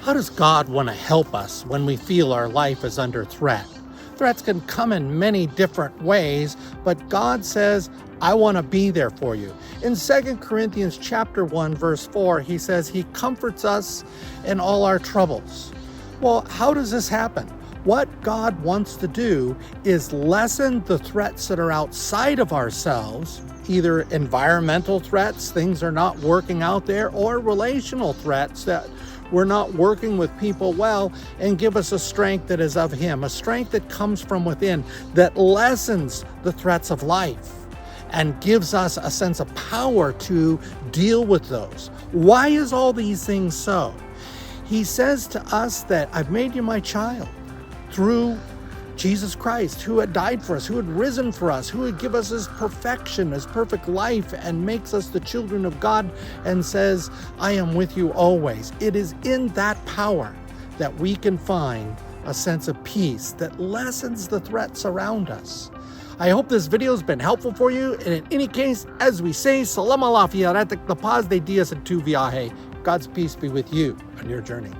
How does God want to help us when we feel our life is under threat? Threats can come in many different ways, but God says, I want to be there for you. In 2 Corinthians chapter 1, verse 4, he says he comforts us in all our troubles. Well, how does this happen? What God wants to do is lessen the threats that are outside of ourselves, either environmental threats, things are not working out there, or relational threats that we're not working with people well, and give us a strength that is of Him, a strength that comes from within, that lessens the threats of life and gives us a sense of power to deal with those. Why is all these things so? He says to us that I've made you my child through Jesus Christ, who had died for us, who had risen for us, who would give us His perfection, His perfect life, and makes us the children of God, and says, I am with you always. It is in that power that we can find a sense of peace that lessens the threats around us. I hope this video has been helpful for you, and in any case, as we say, Salam alafiaretik, the paz de dias and tu viaje. God's peace be with you on your journey.